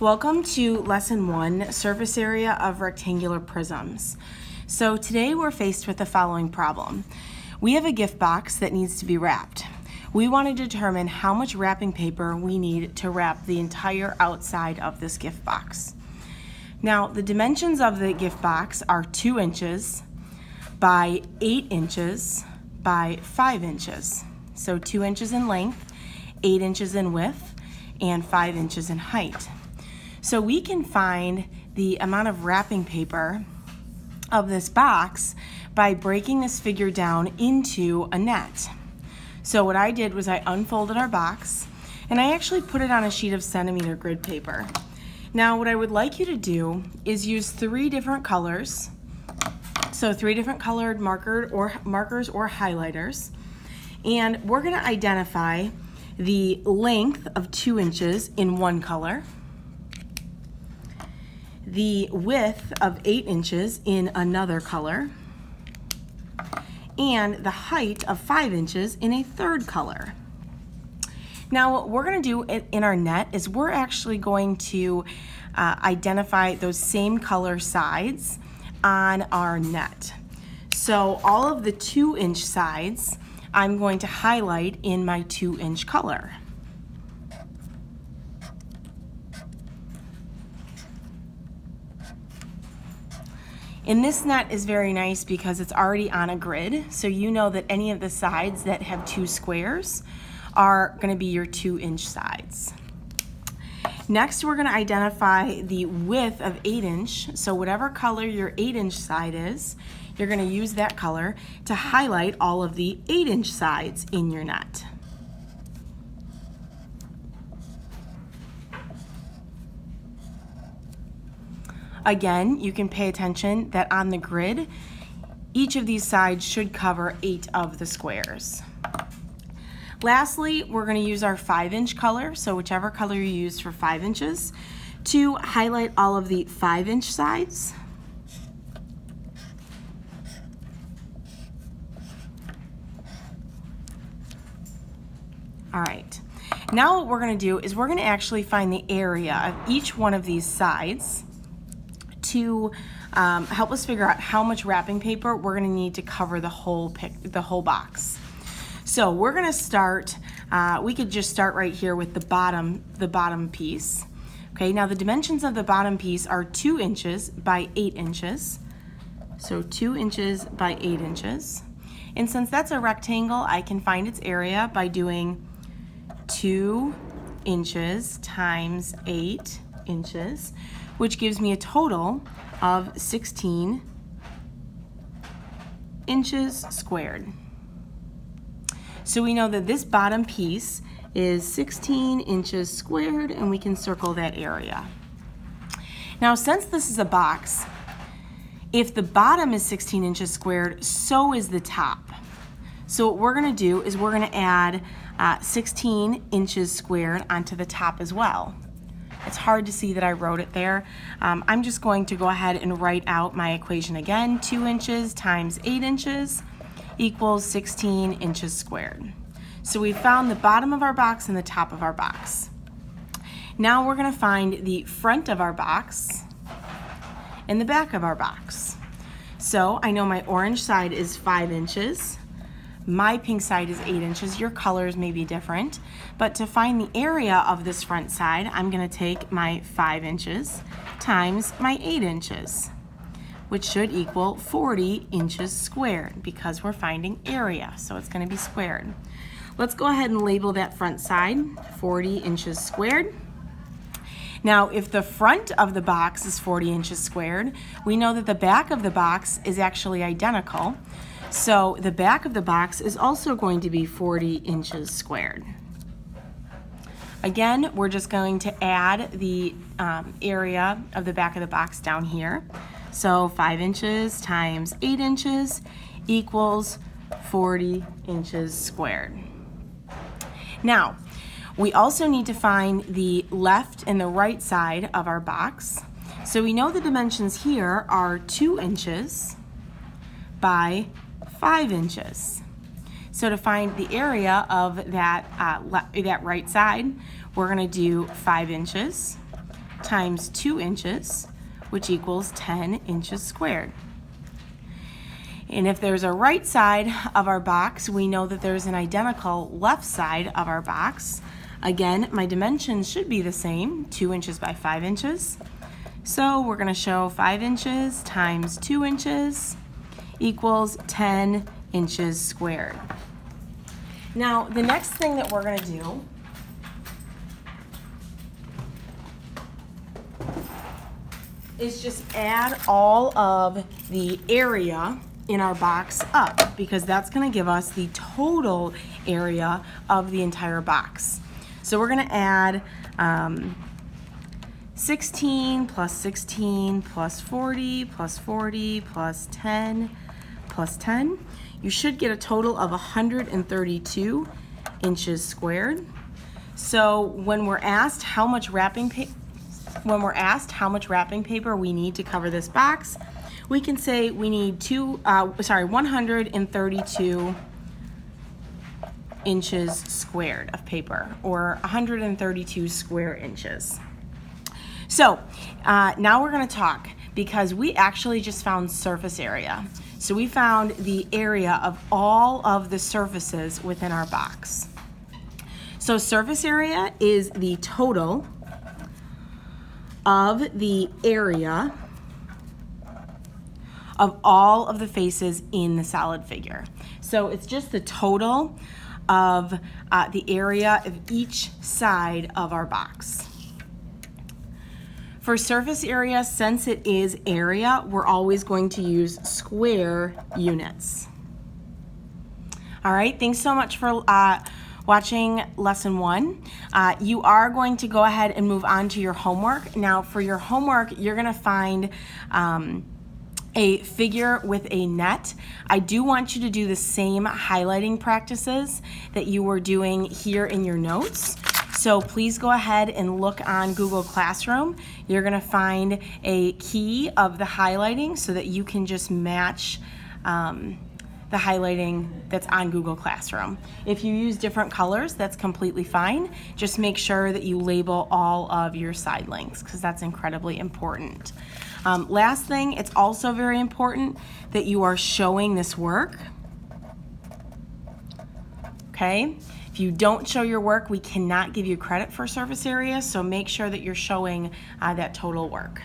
Welcome to Lesson 1, Surface Area of Rectangular Prisms. So today we're faced with the following problem. We have a gift box that needs to be wrapped. We want to determine how much wrapping paper we need to wrap the entire outside of this gift box. Now, the dimensions of the gift box are 2 inches by 8 inches by 5 inches. So 2 inches in length, 8 inches in width, and 5 inches in height. So we can find the amount of wrapping paper of this box by breaking this figure down into a net. So what I did was I unfolded our box and I actually put it on a sheet of centimeter grid paper. Now what I would like you to do is use 3 different colors. So 3 different colored markers or highlighters. And we're going to identify the length of 2 inches in one color, the width of 8 inches in another color, and the height of 5 inches in a third color. Now what we're going to do in our net is we're actually going to identify those same color sides on our net. So all of the 2-inch sides I'm going to highlight in my 2-inch color. And this net is very nice because it's already on a grid, so you know that any of the sides that have 2 squares are going to be your 2-inch sides. Next, we're going to identify the width of 8 inch. So whatever color your 8-inch side is, you're going to use that color to highlight all of the 8-inch sides in your net. Again, you can pay attention that on the grid, each of these sides should cover 8 of the squares. Lastly, we're going to use our 5-inch color, so whichever color you use for 5 inches, to highlight all of the 5-inch sides. All right, now what we're going to do is we're going to actually find the area of each one of these sides to help us figure out how much wrapping paper we're going to need to cover the whole box. So we're going to start, we could just start right here with the bottom piece. Okay, now the dimensions of the bottom piece are 2 inches by 8 inches. So 2 inches by 8 inches. And since that's a rectangle, I can find its area by doing 2 inches times 8 inches, which gives me a total of 16 inches squared. So we know that this bottom piece is 16 inches squared, and we can circle that area. Now, since this is a box, if the bottom is 16 inches squared, so is the top. So what we're going to do is we're going to add 16 inches squared onto the top as well. It's hard to see that I wrote it there. I'm just going to go ahead and write out my equation again. 2 inches times 8 inches equals 16 inches squared. So we found the bottom of our box and the top of our box. Now we're going to find the front of our box and the back of our box. So I know my orange side is 5 inches. My pink side is 8 inches. Your colors may be different, but to find the area of this front side, I'm going to take my 5 inches times my 8 inches, which should equal 40 inches squared because we're finding area, so it's going to be squared. Let's go ahead and label that front side 40 inches squared. Now, if the front of the box is 40 inches squared, we know that the back of the box is actually identical. So the back of the box is also going to be 40 inches squared. Again, we're just going to add the area of the back of the box down here. So 5 inches times 8 inches equals 40 inches squared. Now, we also need to find the left and the right side of our box. So we know the dimensions here are 2 inches by 5 inches. So to find the area of that right side, we're going to do 5 inches times 2 inches, which equals 10 inches squared. And if there's a right side of our box, we know that there's an identical left side of our box. Again, my dimensions should be the same, 2 inches by 5 inches. So we're going to show 5 inches times 2 inches equals 10 inches squared. Now, the next thing that we're going to do is just add all of the area in our box up, because that's going to give us the total area of the entire box. So we're going to add 16 plus 16 plus 40 plus 40 plus 10 plus 10. You should get a total of 132 inches squared. So when we're asked how much wrapping paper we need to cover this box, we can say we need 132 inches squared of paper, or 132 square inches. So now we're going to talk, because we actually just found surface area. So we found the area of all of the surfaces within our box. So surface area is the total of the area of all of the faces in the solid figure. So it's just the total of the area of each side of our box. For surface area, since it is area, we're always going to use square units. All right, thanks so much for watching lesson 1. You are going to go ahead and move on to your homework. Now, for your homework, you're going to find a figure with a net. I do want you to do the same highlighting practices that you were doing here in your notes. So please go ahead and look on Google Classroom. You're going to find a key of the highlighting so that you can just match the highlighting that's on Google Classroom. If you use different colors, that's completely fine. Just make sure that you label all of your side links, because that's incredibly important. Last thing, it's also very important that you are showing this work. Okay? If you don't show your work, we cannot give you credit for surface area, so make sure that you're showing that total work.